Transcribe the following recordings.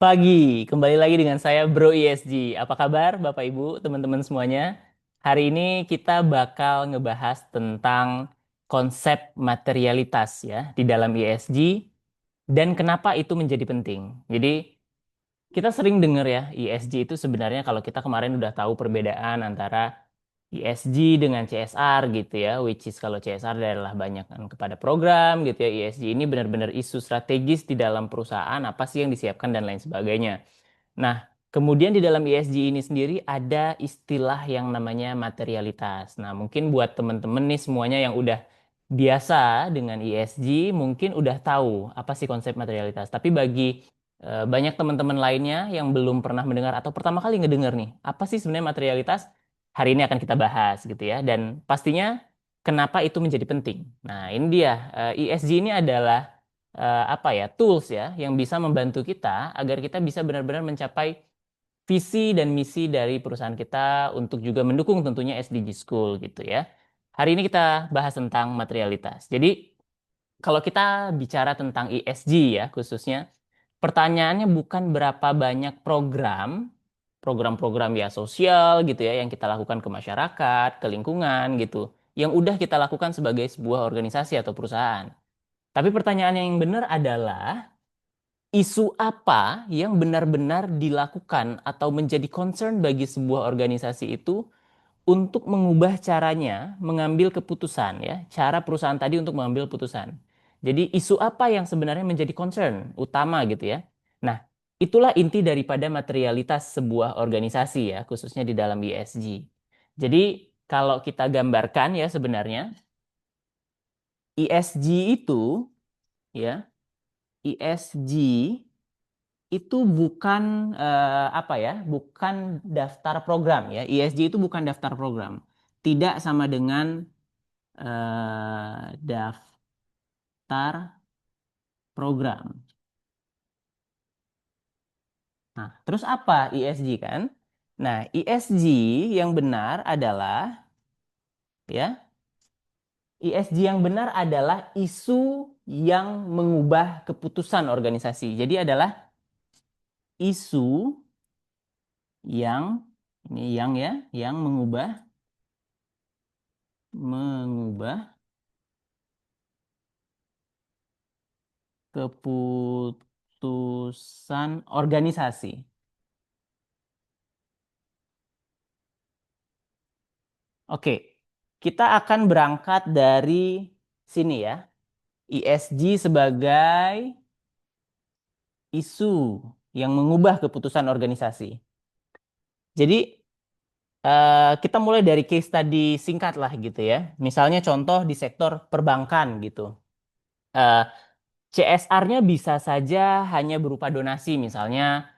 Pagi, kembali lagi dengan saya Bro ESG. Apa kabar Bapak Ibu, teman-teman semuanya? Hari ini kita bakal ngebahas tentang konsep materialitas ya di dalam ESG dan kenapa itu menjadi penting. Jadi kita sering dengar ya, ESG itu sebenarnya kalau kita kemarin udah tahu perbedaan antara ESG dengan CSR gitu ya, which is kalau CSR adalah banyak kepada program gitu ya, ESG ini benar-benar isu strategis di dalam perusahaan, apa sih yang disiapkan dan lain sebagainya. Nah, kemudian di dalam ESG ini sendiri ada istilah yang namanya materialitas. Nah, mungkin buat teman-teman nih semuanya yang udah biasa dengan ESG, mungkin udah tahu apa sih konsep materialitas. Tapi bagi banyak teman-teman lainnya yang belum pernah mendengar atau pertama kali ngedengar nih, apa sih sebenarnya materialitas? Hari ini akan kita bahas gitu ya. Dan pastinya kenapa itu menjadi penting. Nah, ini dia. ESG ini adalah apa ya tools ya yang bisa membantu kita agar kita bisa benar-benar mencapai visi dan misi dari perusahaan kita untuk juga mendukung tentunya SDG School gitu ya. Hari ini kita bahas tentang materialitas. Jadi kalau kita bicara tentang ESG ya khususnya, pertanyaannya bukan berapa banyak program-program ya sosial gitu ya yang kita lakukan ke masyarakat, ke lingkungan gitu, yang udah kita lakukan sebagai sebuah organisasi atau perusahaan. Tapi pertanyaan yang benar adalah isu apa yang benar-benar dilakukan atau menjadi concern bagi sebuah organisasi itu untuk mengubah caranya mengambil keputusan ya, cara perusahaan tadi untuk mengambil keputusan. Jadi isu apa yang sebenarnya menjadi concern utama gitu ya. Nah, itulah inti daripada materialitas sebuah organisasi ya, khususnya di dalam ESG. Jadi kalau kita gambarkan ya sebenarnya ESG itu ya, ESG itu bukan apa ya, bukan daftar program ya. ESG itu bukan daftar program. Tidak sama dengan daftar program. Nah, terus apa ESG kan? Nah, ESG yang benar adalah ya, ESG yang benar adalah isu yang mengubah keputusan organisasi. Jadi adalah isu yang ini yang ya, yang mengubah keputusan organisasi. Oke, kita akan berangkat dari sini ya. ESG sebagai isu yang mengubah keputusan organisasi. Jadi kita mulai dari case study singkat lah gitu ya. Misalnya contoh di sektor perbankan gitu. Eh, CSR-nya bisa saja hanya berupa donasi, misalnya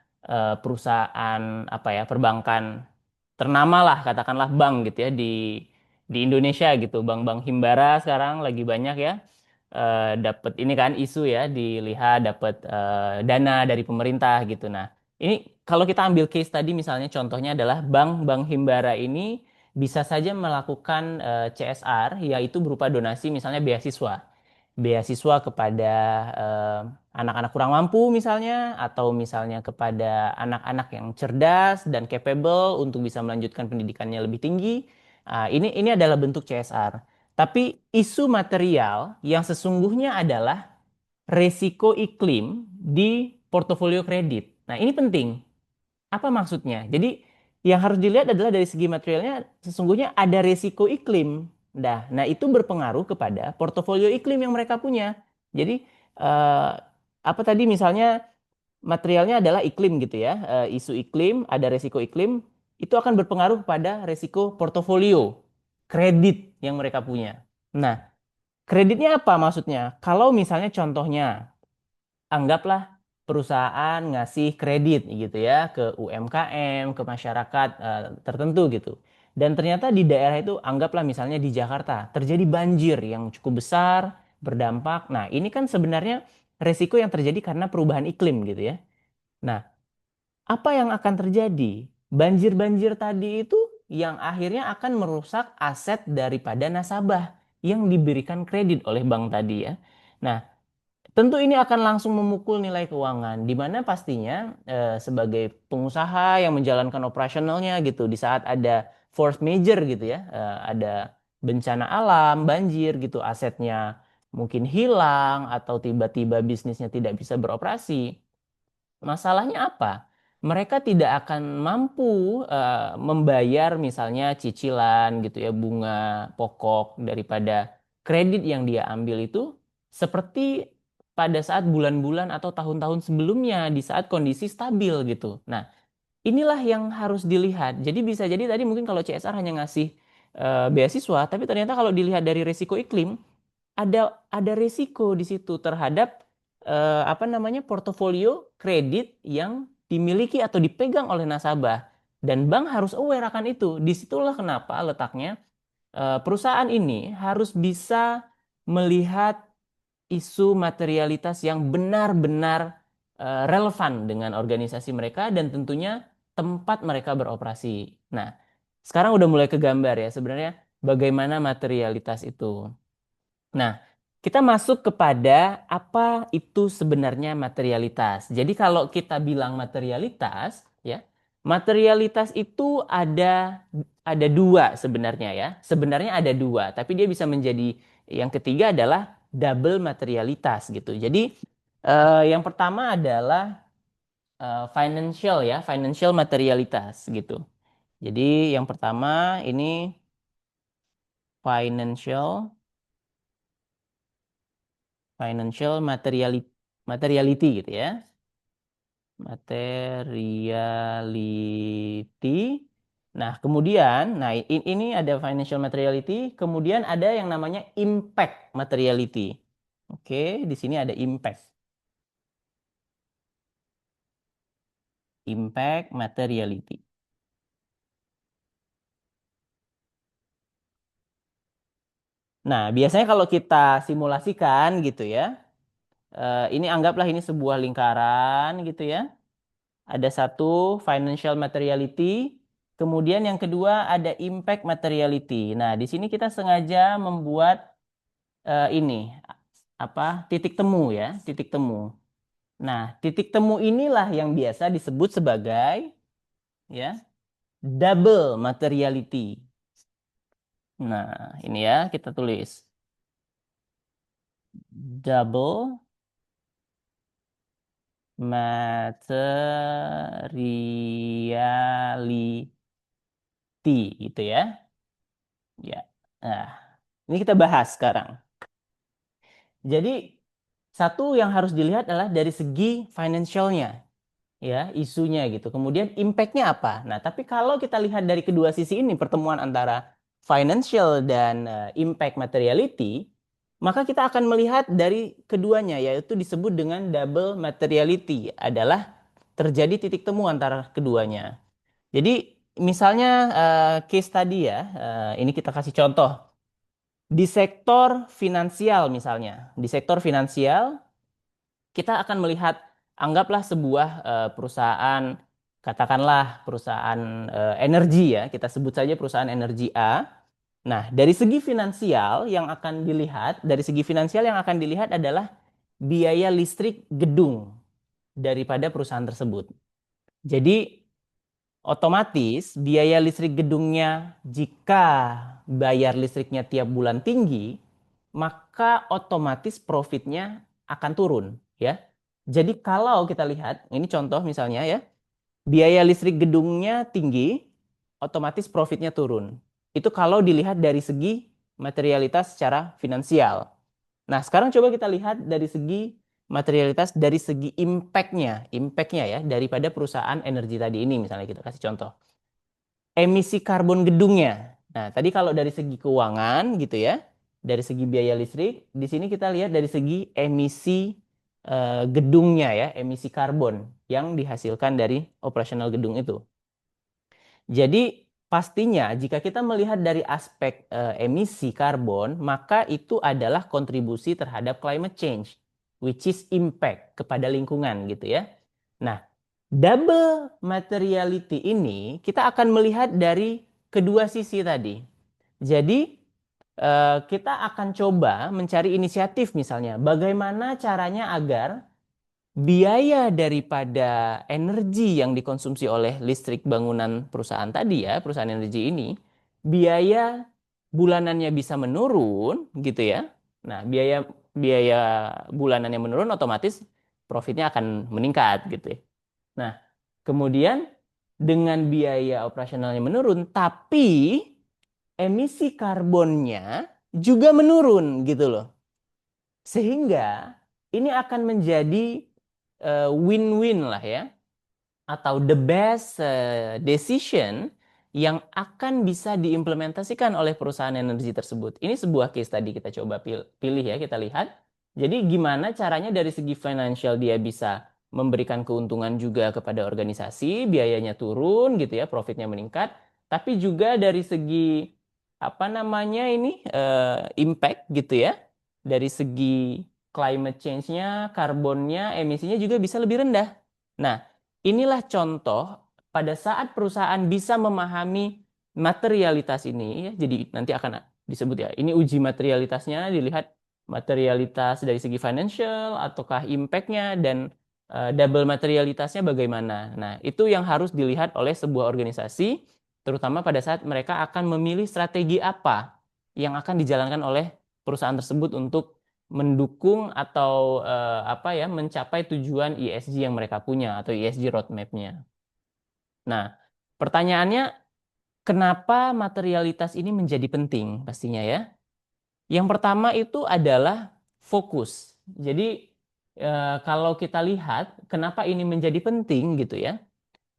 perusahaan apa ya perbankan ternama lah, katakanlah bank gitu ya di Indonesia gitu, bank-bank Himbara sekarang lagi banyak ya dapat ini kan isu ya dilihat dapat dana dari pemerintah gitu. Nah ini kalau kita ambil case tadi misalnya contohnya adalah bank-bank Himbara ini bisa saja melakukan CSR yaitu berupa donasi misalnya beasiswa kepada eh, anak-anak kurang mampu misalnya atau misalnya kepada anak-anak yang cerdas dan capable untuk bisa melanjutkan pendidikannya lebih tinggi. Ini adalah bentuk CSR. Tapi isu material yang sesungguhnya adalah resiko iklim di portofolio kredit. Nah, ini penting. Apa maksudnya? Jadi yang harus dilihat adalah dari segi materialnya sesungguhnya ada resiko iklim. Nah itu berpengaruh kepada portofolio iklim yang mereka punya. Jadi eh, apa tadi misalnya materialnya adalah iklim gitu ya, isu iklim, ada resiko iklim, itu akan berpengaruh pada resiko portofolio kredit yang mereka punya. Nah, kreditnya apa maksudnya? Kalau misalnya contohnya anggaplah perusahaan ngasih kredit gitu ya ke UMKM, ke masyarakat tertentu gitu. Dan ternyata di daerah itu anggaplah misalnya di Jakarta terjadi banjir yang cukup besar, berdampak. Nah, ini kan sebenarnya resiko yang terjadi karena perubahan iklim gitu ya. Nah, apa yang akan terjadi? Banjir-banjir tadi itu yang akhirnya akan merusak aset daripada nasabah yang diberikan kredit oleh bank tadi ya. Nah, Tentu ini akan langsung memukul nilai keuangan, di mana pastinya sebagai pengusaha yang menjalankan operasionalnya gitu, di saat ada force major gitu ya, ada bencana alam, banjir gitu, asetnya mungkin hilang atau tiba-tiba bisnisnya tidak bisa beroperasi. Masalahnya apa? Mereka tidak akan mampu membayar misalnya cicilan gitu ya, bunga pokok daripada kredit yang dia ambil itu seperti pada saat bulan-bulan atau tahun-tahun sebelumnya di saat kondisi stabil gitu. Nah, inilah yang harus dilihat. Jadi bisa jadi tadi mungkin kalau CSR hanya ngasih beasiswa, tapi ternyata kalau dilihat dari risiko iklim, ada risiko di situ terhadap apa namanya portofolio kredit yang dimiliki atau dipegang oleh nasabah, dan bank harus aware akan itu. Disitulah kenapa letaknya perusahaan ini harus bisa melihat isu materialitas yang benar-benar relevan dengan organisasi mereka dan tentunya tempat mereka beroperasi. Nah, sekarang udah mulai kegambar ya sebenarnya bagaimana materialitas itu. Nah, kita masuk kepada apa itu sebenarnya materialitas. Jadi kalau kita bilang materialitas, ya, materialitas itu ada dua sebenarnya ya. Sebenarnya ada dua, tapi dia bisa menjadi yang ketiga adalah double materialitas gitu. Jadi yang pertama adalah financial ya, financial materialitas gitu. Jadi yang pertama ini financial financial materiality gitu ya. Materiality. Nah, kemudian ini ada financial materiality, kemudian ada yang namanya impact materiality. Oke, di sini ada impact. Impact materiality. Nah, biasanya kalau kita simulasikan gitu ya, ini anggaplah ini sebuah lingkaran gitu ya. Ada satu financial materiality, kemudian yang kedua ada impact materiality. Nah, di sini kita sengaja membuat ini apa titik temu ya, titik temu. Nah, titik temu inilah yang biasa disebut sebagai ya double materiality. Nah, ini ya kita tulis double materiality gitu ya. Ya. Nah, ini kita bahas sekarang. Jadi satu yang harus dilihat adalah dari segi financialnya, ya, isunya gitu. Kemudian impactnya apa? Nah, tapi kalau kita lihat dari kedua sisi ini, pertemuan antara financial dan impact materiality, maka kita akan melihat dari keduanya, yaitu disebut dengan double materiality, adalah terjadi titik temu antara keduanya. Jadi misalnya case tadi ya, ini kita kasih contoh. Di sektor finansial misalnya, di sektor finansial kita akan melihat anggaplah sebuah perusahaan, katakanlah perusahaan energi ya, kita sebut saja perusahaan energi A. Nah, dari segi finansial yang akan dilihat adalah biaya listrik gedung daripada perusahaan tersebut. Jadi otomatis biaya listrik gedungnya jika bayar listriknya tiap bulan tinggi, maka otomatis profitnya akan turun ya. Jadi kalau kita lihat, ini contoh misalnya ya, biaya listrik gedungnya tinggi, otomatis profitnya turun. Itu kalau dilihat dari segi materialitas secara finansial. Nah, sekarang coba kita lihat dari segi materialitas, dari segi impact-nya ya, daripada perusahaan energi tadi ini, misalnya kita kasih contoh. Emisi karbon gedungnya. Nah, tadi kalau dari segi keuangan gitu ya, dari segi biaya listrik, di sini kita lihat dari segi emisi gedungnya ya, emisi karbon yang dihasilkan dari operasional gedung itu. Jadi pastinya jika kita melihat dari aspek emisi karbon, maka itu adalah kontribusi terhadap climate change, which is impact kepada lingkungan gitu ya. Nah, double materiality ini kita akan melihat dari kedua sisi tadi. Jadi kita akan coba mencari inisiatif misalnya, bagaimana caranya agar biaya daripada energi yang dikonsumsi oleh listrik bangunan perusahaan tadi ya, perusahaan energi ini, biaya bulanannya bisa menurun gitu ya. Nah, biaya biaya bulanannya menurun otomatis profitnya akan meningkat gitu ya. Nah, kemudian dengan biaya operasionalnya menurun, tapi emisi karbonnya juga menurun gitu loh. Sehingga ini akan menjadi win-win lah ya, atau the best decision yang akan bisa diimplementasikan oleh perusahaan energi tersebut. Ini sebuah case tadi kita coba pilih ya, kita lihat. Jadi gimana caranya dari segi financial dia bisa memberikan keuntungan juga kepada organisasi, biayanya turun gitu ya, profitnya meningkat, tapi juga dari segi apa namanya ini impact gitu ya, dari segi climate change-nya, karbonnya, emisinya juga bisa lebih rendah. Nah, inilah contoh pada saat perusahaan bisa memahami materialitas ini, ya, jadi nanti akan disebut ya, ini uji materialitasnya, dilihat materialitas dari segi financial, ataukah impact-nya, dan double materialitasnya bagaimana. Nah, itu yang harus dilihat oleh sebuah organisasi, terutama pada saat mereka akan memilih strategi apa yang akan dijalankan oleh perusahaan tersebut untuk mendukung atau apa ya mencapai tujuan ESG yang mereka punya atau ESG roadmap-nya. Nah, pertanyaannya kenapa materialitas ini menjadi penting pastinya ya? Yang pertama itu adalah fokus. Jadi kalau kita lihat kenapa ini menjadi penting gitu ya.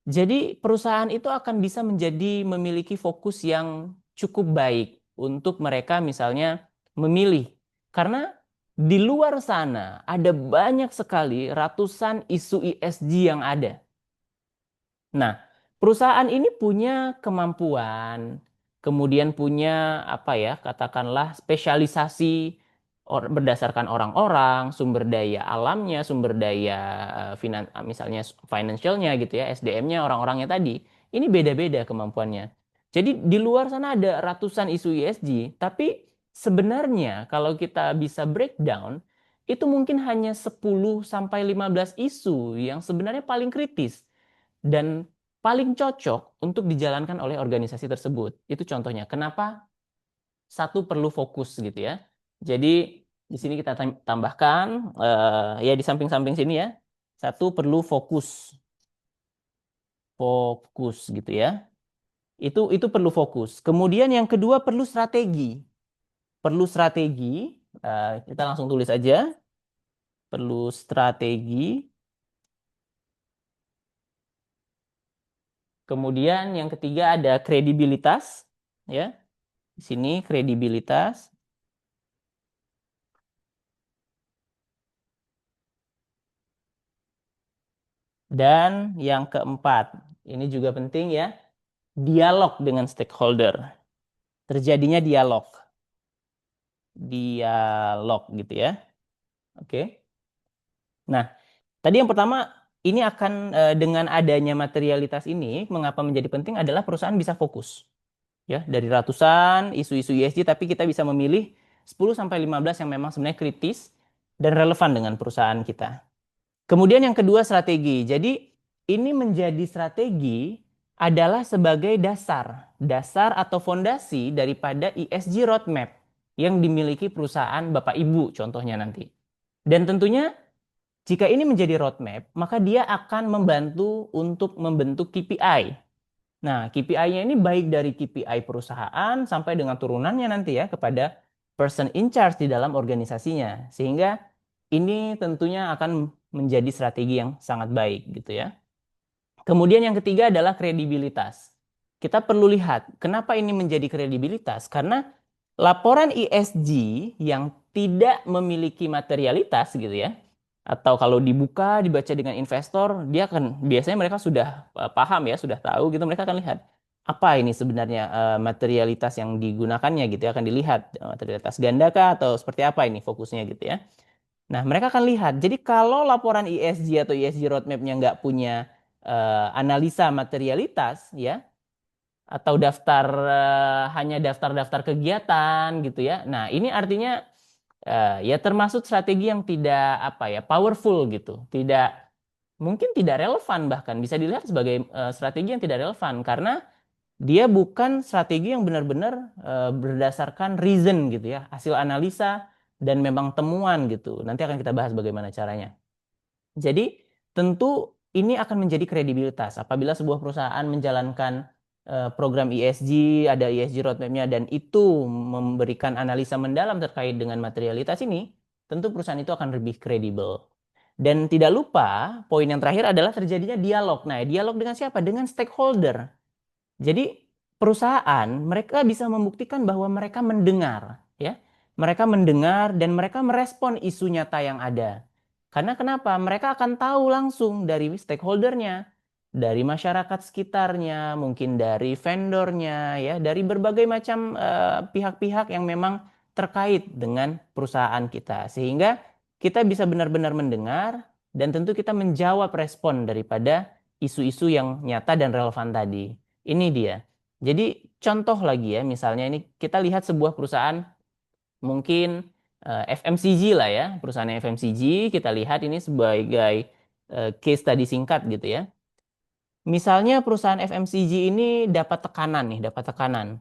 Jadi perusahaan itu akan bisa menjadi memiliki fokus yang cukup baik untuk mereka misalnya memilih. Karena di luar sana ada banyak sekali ratusan isu ESG yang ada. Nah, perusahaan ini punya kemampuan, kemudian punya apa ya, katakanlah spesialisasi berdasarkan orang-orang, sumber daya alamnya, sumber daya misalnya financialnya gitu ya, SDM-nya orang-orangnya tadi. Ini beda-beda kemampuannya. Jadi di luar sana ada ratusan isu ESG, tapi sebenarnya kalau kita bisa breakdown, itu mungkin hanya 10 sampai 15 isu yang sebenarnya paling kritis dan paling cocok untuk dijalankan oleh organisasi tersebut. Itu contohnya. Kenapa satu perlu fokus gitu ya. Jadi di sini kita tambahkan ya di samping-samping sini ya. Satu perlu fokus, fokus gitu ya. Itu perlu fokus. Kemudian yang kedua perlu strategi. Perlu strategi. Kita langsung tulis aja. Perlu strategi. Kemudian yang ketiga ada kredibilitas, ya. Di sini kredibilitas. Dan yang keempat, ini juga penting ya, dialog dengan stakeholder. Terjadinya dialog. Dialog gitu ya. Oke. Nah, tadi yang pertama, ini akan dengan adanya materialitas ini, mengapa menjadi penting adalah perusahaan bisa fokus. Ya, dari ratusan isu-isu ESG, tapi kita bisa memilih 10 sampai 15 yang memang sebenarnya kritis dan relevan dengan perusahaan kita. Kemudian yang kedua strategi. Jadi ini menjadi strategi adalah sebagai dasar, dasar atau fondasi daripada ESG roadmap yang dimiliki perusahaan Bapak Ibu contohnya nanti. Dan tentunya jika ini menjadi roadmap, maka dia akan membantu untuk membentuk KPI. Nah, KPI-nya ini baik dari KPI perusahaan sampai dengan turunannya nanti ya kepada person in charge di dalam organisasinya. Sehingga ini tentunya akan menjadi strategi yang sangat baik gitu ya. Kemudian yang ketiga adalah kredibilitas. Kita perlu lihat kenapa ini menjadi kredibilitas karena laporan ESG yang tidak memiliki materialitas gitu ya. Atau kalau dibuka, dibaca dengan investor, dia akan biasanya mereka sudah paham ya, sudah tahu gitu, mereka akan lihat apa ini sebenarnya materialitas yang digunakannya gitu ya, akan dilihat materialitas ganda kah atau seperti apa ini fokusnya gitu ya. Nah, mereka akan lihat. Jadi kalau laporan ESG atau ESG roadmap-nya nggak punya analisa materialitas, ya, atau daftar hanya daftar-daftar kegiatan gitu ya. Nah, ini artinya ya termasuk strategi yang tidak apa ya, powerful gitu. Tidak mungkin tidak relevan, bahkan bisa dilihat sebagai strategi yang tidak relevan karena dia bukan strategi yang benar-benar berdasarkan reason gitu ya, hasil analisa dan memang temuan gitu. Nanti akan kita bahas bagaimana caranya. Jadi tentu ini akan menjadi kredibilitas apabila sebuah perusahaan menjalankan program ESG, ada ESG roadmap-nya dan itu memberikan analisa mendalam terkait dengan materialitas ini, tentu perusahaan itu akan lebih kredibel. Dan tidak lupa, poin yang terakhir adalah terjadinya dialog. Nah, dialog dengan siapa? Dengan stakeholder. Jadi perusahaan mereka bisa membuktikan bahwa mereka mendengar, ya. Mereka mendengar dan mereka merespon isu nyata yang ada. Karena kenapa? Mereka akan tahu langsung dari stakeholdernya, dari masyarakat sekitarnya, mungkin dari vendornya, ya, dari berbagai macam pihak-pihak yang memang terkait dengan perusahaan kita. Sehingga kita bisa benar-benar mendengar dan tentu kita menjawab respon daripada isu-isu yang nyata dan relevan tadi. Ini dia. Jadi contoh lagi ya, misalnya ini kita lihat sebuah perusahaan mungkin FMCG lah ya, perusahaan FMCG kita lihat ini sebagai case study singkat gitu ya. Misalnya perusahaan FMCG ini dapat tekanan nih, dapat tekanan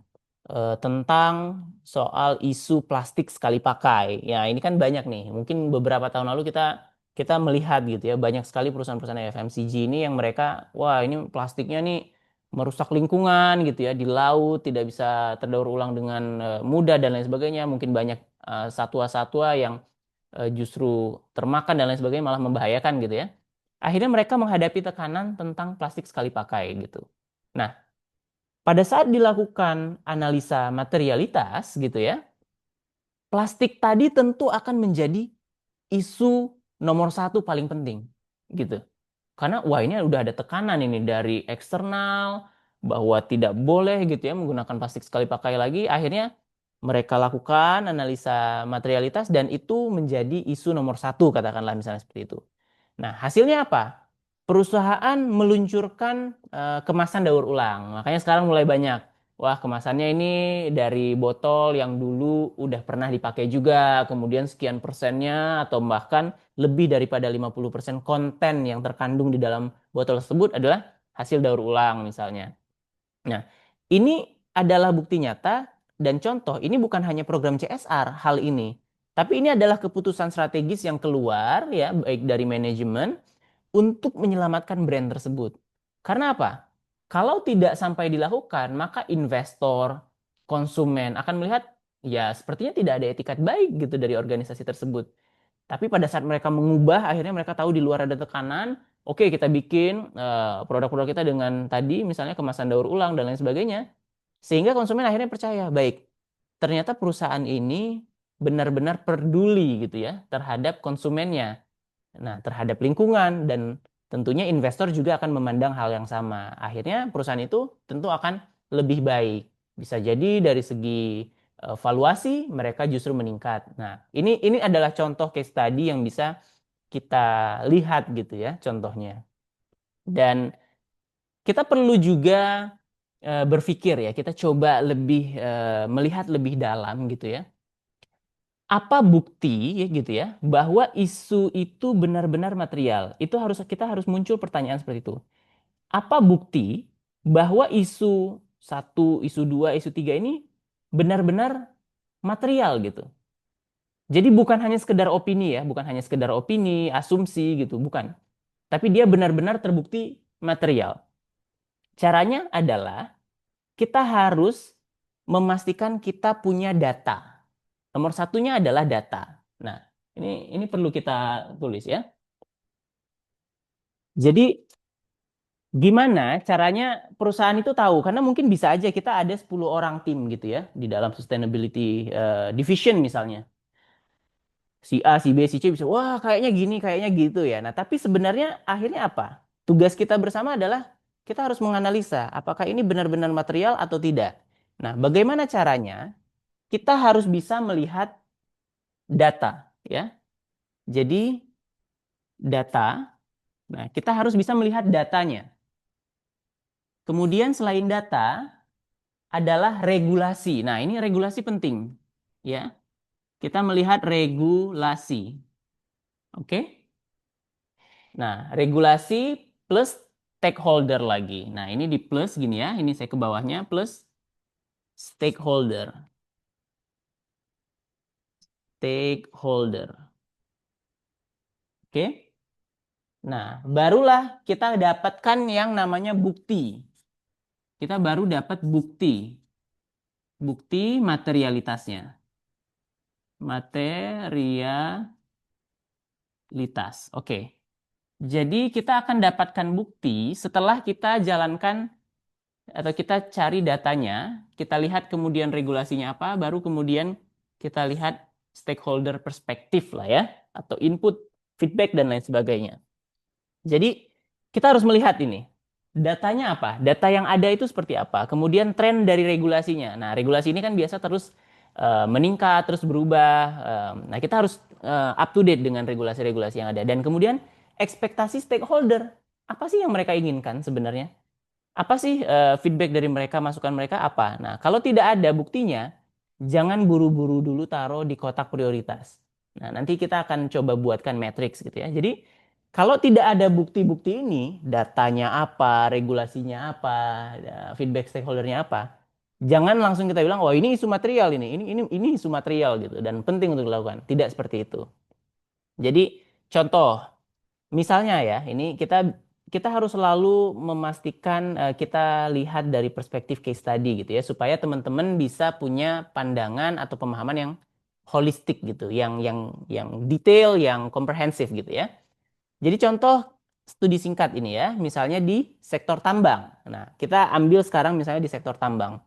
tentang soal isu plastik sekali pakai. Ya, ini kan banyak nih. Mungkin beberapa tahun lalu kita kita melihat gitu ya, banyak sekali perusahaan-perusahaan FMCG ini yang mereka, wah ini plastiknya nih merusak lingkungan gitu ya, di laut tidak bisa terdaur ulang dengan mudah dan lain sebagainya. Mungkin banyak satwa-satwa yang justru termakan dan lain sebagainya malah membahayakan gitu ya. Akhirnya mereka menghadapi tekanan tentang plastik sekali pakai gitu. Nah, pada saat dilakukan analisa materialitas gitu ya, plastik tadi tentu akan menjadi isu nomor satu paling penting gitu. Karena wah ini udah ada tekanan ini dari eksternal bahwa tidak boleh gitu ya menggunakan plastik sekali pakai lagi. Akhirnya mereka lakukan analisa materialitas dan itu menjadi isu nomor satu katakanlah misalnya seperti itu. Nah, hasilnya apa? Perusahaan meluncurkan kemasan daur ulang. Makanya sekarang mulai banyak. Wah, kemasannya ini dari botol yang dulu udah pernah dipakai juga, kemudian sekian persennya atau bahkan lebih daripada 50% konten yang terkandung di dalam botol tersebut adalah hasil daur ulang misalnya. Nah, ini adalah bukti nyata dan contoh, ini bukan hanya program CSR hal ini, tapi ini adalah keputusan strategis yang keluar ya, baik dari manajemen untuk menyelamatkan brand tersebut. Karena apa? Kalau tidak sampai dilakukan, maka investor, konsumen akan melihat ya sepertinya tidak ada etikat baik gitu dari organisasi tersebut. Tapi pada saat mereka mengubah, akhirnya mereka tahu di luar ada tekanan. Oke, kita bikin produk-produk kita dengan tadi misalnya kemasan daur ulang dan lain sebagainya. Sehingga konsumen akhirnya percaya, baik, ternyata perusahaan ini benar-benar peduli gitu ya terhadap konsumennya. Nah, terhadap lingkungan dan tentunya investor juga akan memandang hal yang sama. Akhirnya perusahaan itu tentu akan lebih baik. Bisa jadi dari segi valuasi mereka justru meningkat. Nah, ini adalah contoh case study yang bisa kita lihat gitu ya contohnya. Dan kita perlu juga berpikir ya, kita coba lebih melihat lebih dalam gitu ya. Apa bukti ya gitu ya bahwa isu itu benar-benar material? Itu kita harus muncul pertanyaan seperti itu. Apa bukti bahwa isu satu, isu dua, isu tiga ini benar-benar material gitu? Jadi bukan hanya sekedar opini ya, bukan hanya sekedar opini, asumsi gitu, bukan. Tapi dia benar-benar terbukti material. Caranya adalah kita harus memastikan kita punya data. Nomor satunya adalah data. Nah, ini perlu kita tulis ya. Jadi gimana caranya perusahaan itu tahu? Karena mungkin bisa aja kita ada 10 orang tim gitu ya di dalam sustainability division misalnya. Si A, si B, si C bisa, wah kayaknya gini, kayaknya gitu ya. Nah, tapi sebenarnya akhirnya apa? Tugas kita bersama adalah kita harus menganalisa apakah ini benar-benar material atau tidak. Nah, bagaimana caranya? Kita harus bisa melihat data ya. Jadi data, nah kita harus bisa melihat datanya. Kemudian selain data, adalah regulasi. Nah, ini regulasi penting, ya. Kita melihat regulasi. Oke? Nah, regulasi plus stakeholder lagi. Nah, ini di plus gini ya. Ini saya ke bawahnya plus stakeholder. Stakeholder. Oke? Nah, barulah kita dapatkan yang namanya bukti. Kita baru dapat bukti. Bukti materialitasnya. Materialitas. Oke. Jadi kita akan dapatkan bukti setelah kita jalankan atau kita cari datanya, kita lihat kemudian regulasinya apa, baru kemudian kita lihat stakeholder perspektif lah ya, atau input, feedback dan lain sebagainya. Jadi kita harus melihat ini. Datanya apa? Data yang ada itu seperti apa? Kemudian tren dari regulasinya. Nah, regulasi ini kan biasa terus meningkat, terus berubah. Nah, kita harus up to date dengan regulasi-regulasi yang ada. Dan kemudian ekspektasi stakeholder. Apa sih yang mereka inginkan sebenarnya? Apa sih feedback dari mereka, masukan mereka apa? Nah, kalau tidak ada buktinya, jangan buru-buru dulu taruh di kotak prioritas. Nah, nanti kita akan coba buatkan matriks gitu ya. Jadi, kalau tidak ada bukti-bukti ini, datanya apa, regulasinya apa, feedback stakeholdernya apa, jangan langsung kita bilang, oh ini isu material ini isu material gitu dan penting untuk dilakukan. Tidak seperti itu. Jadi, contoh misalnya ya, ini kita harus selalu memastikan kita lihat dari perspektif case study gitu ya, supaya teman-teman bisa punya pandangan atau pemahaman yang holistik gitu, yang detail, yang komprehensif gitu ya. Jadi contoh studi singkat ini ya, misalnya di sektor tambang. Nah, kita ambil sekarang misalnya di sektor tambang.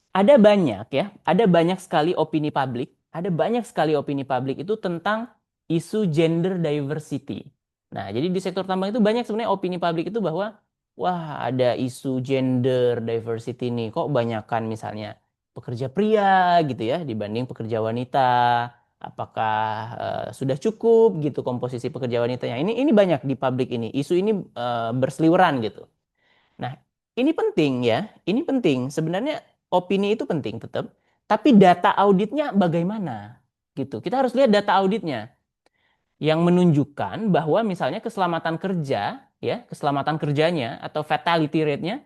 Ada banyak ya, ada banyak sekali opini publik, ada banyak sekali opini publik itu tentang isu gender diversity. Nah, jadi di sektor tambang itu banyak sebenarnya opini publik itu bahwa wah, ada isu gender diversity nih, kok banyakan misalnya pekerja pria gitu ya dibanding pekerja wanita. Apakah sudah cukup gitu komposisi pekerja wanitanya? Ini banyak di publik ini. Isu ini berseliweran gitu. Nah, ini penting ya. Ini penting. Sebenarnya opini itu penting tetap, tapi data auditnya bagaimana? Gitu. Kita harus lihat data auditnya yang menunjukkan bahwa misalnya keselamatan kerja, ya, keselamatan kerjanya atau fatality rate-nya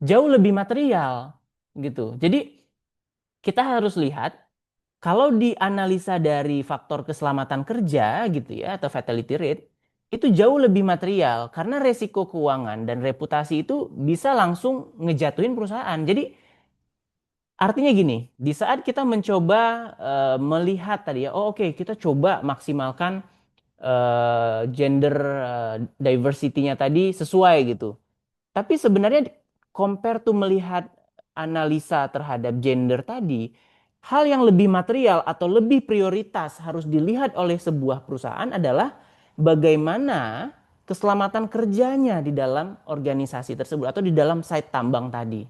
jauh lebih material gitu. Jadi kita harus lihat kalau dianalisa dari faktor keselamatan kerja gitu ya atau fatality rate itu jauh lebih material karena resiko keuangan dan reputasi itu bisa langsung ngejatuhin perusahaan. Jadi artinya gini, di saat kita mencoba melihat tadi ya, oh oke, kita coba maksimalkan gender diversity-nya tadi sesuai gitu. Tapi sebenarnya compare to melihat analisa terhadap gender tadi, hal yang lebih material atau lebih prioritas harus dilihat oleh sebuah perusahaan adalah bagaimana keselamatan kerjanya di dalam organisasi tersebut atau di dalam site tambang tadi.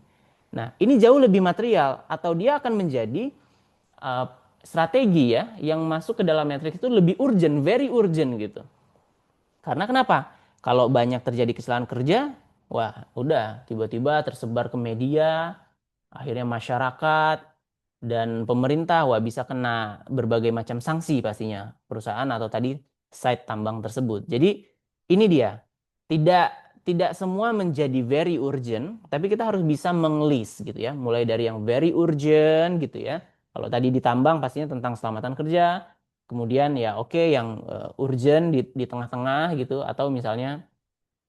Nah, ini jauh lebih material atau dia akan menjadi uh, strategi ya yang masuk ke dalam matriks itu lebih urgent, very urgent gitu. Karena kenapa? Kalau banyak terjadi kesalahan kerja, wah udah tiba-tiba tersebar ke media, akhirnya masyarakat dan pemerintah wah bisa kena berbagai macam sanksi pastinya perusahaan atau tadi site tambang tersebut. Jadi ini dia. Tidak tidak semua menjadi very urgent, tapi kita harus bisa mengelis gitu ya. Mulai dari yang very urgent gitu ya. Kalau tadi di tambang pastinya tentang keselamatan kerja, kemudian ya oke yang urgent di tengah-tengah gitu atau misalnya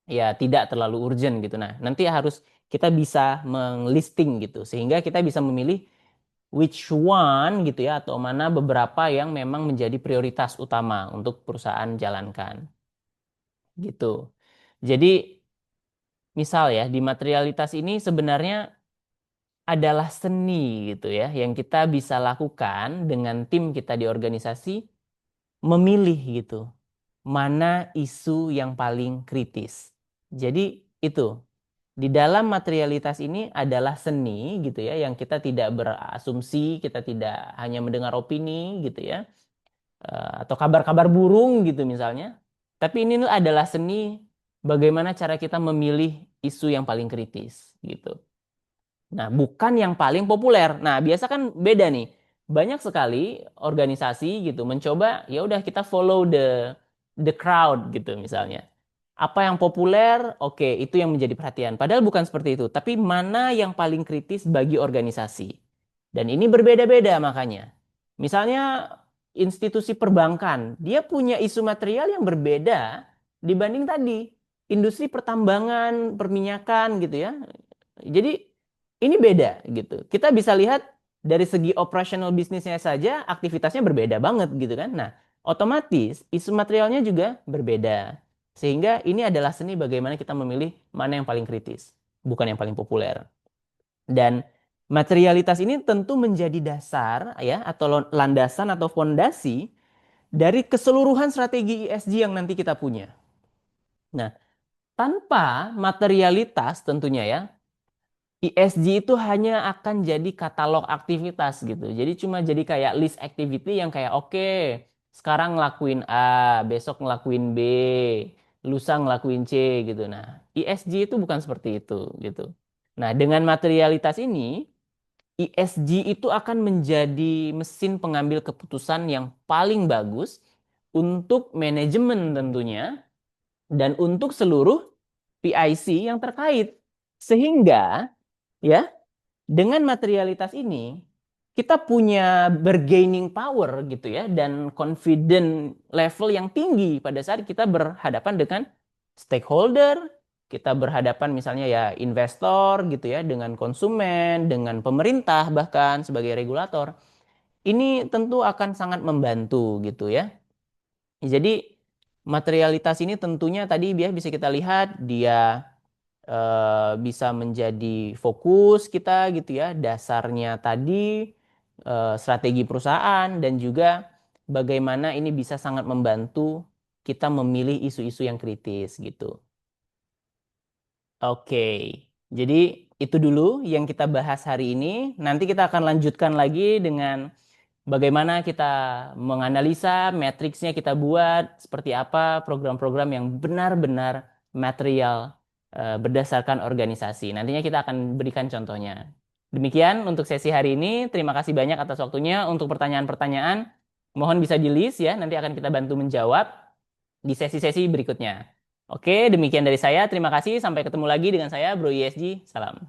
ya tidak terlalu urgent gitu. Nah, nanti harus kita bisa menglisting gitu sehingga kita bisa memilih which one gitu ya atau mana beberapa yang memang menjadi prioritas utama untuk perusahaan jalankan gitu. Jadi misal ya di materialitas ini sebenarnya adalah seni gitu ya yang kita bisa lakukan dengan tim kita di organisasi memilih gitu mana isu yang paling kritis. Jadi itu di dalam materialitas ini adalah seni gitu ya yang kita tidak berasumsi, kita tidak hanya mendengar opini gitu ya atau kabar-kabar burung gitu misalnya. Tapi ini adalah seni bagaimana cara kita memilih isu yang paling kritis gitu. Nah, bukan yang paling populer. Nah, biasa kan beda nih. Banyak sekali organisasi gitu mencoba ya udah kita follow the crowd gitu misalnya. Apa yang populer, oke, itu yang menjadi perhatian. Padahal bukan seperti itu, tapi mana yang paling kritis bagi organisasi. Dan ini berbeda-beda makanya. Misalnya institusi perbankan, dia punya isu material yang berbeda dibanding tadi industri pertambangan, perminyakan gitu ya. Jadi ini beda gitu. Kita bisa lihat dari segi operasional bisnisnya saja aktivitasnya berbeda banget gitu kan. Nah, otomatis isu materialnya juga berbeda. Sehingga ini adalah seni bagaimana kita memilih mana yang paling kritis, bukan yang paling populer. Dan materialitas ini tentu menjadi dasar ya atau landasan atau fondasi dari keseluruhan strategi ESG yang nanti kita punya. Nah, tanpa materialitas tentunya ya ESG itu hanya akan jadi katalog aktivitas gitu. Jadi cuma jadi kayak list activity yang kayak oke, sekarang ngelakuin A, besok ngelakuin B, lusa ngelakuin C gitu. Nah, ESG itu bukan seperti itu gitu. Nah, dengan materialitas ini, ESG itu akan menjadi mesin pengambil keputusan yang paling bagus untuk manajemen tentunya dan untuk seluruh PIC yang terkait. Sehingga ya dengan materialitas ini, kita punya bargaining power gitu ya, dan confident level yang tinggi pada saat kita berhadapan dengan stakeholder, kita berhadapan misalnya ya investor gitu ya, dengan konsumen, dengan pemerintah bahkan sebagai regulator. Ini tentu akan sangat membantu gitu ya. Jadi materialitas ini tentunya tadi bisa kita lihat dia bisa menjadi fokus kita gitu ya. Dasarnya tadi strategi perusahaan dan juga bagaimana ini bisa sangat membantu kita memilih isu-isu yang kritis gitu. Oke, jadi itu dulu yang kita bahas hari ini. Nanti kita akan lanjutkan lagi dengan bagaimana kita menganalisa matriksnya kita buat seperti apa program-program yang benar-benar material berdasarkan organisasi. Nantinya kita akan berikan contohnya. Demikian untuk sesi hari ini. Terima kasih banyak atas waktunya. Untuk pertanyaan-pertanyaan, mohon bisa di-list ya. Nanti akan kita bantu menjawab di sesi-sesi berikutnya. Oke, demikian dari saya. Terima kasih. Sampai ketemu lagi dengan saya, Bro ISG. Salam.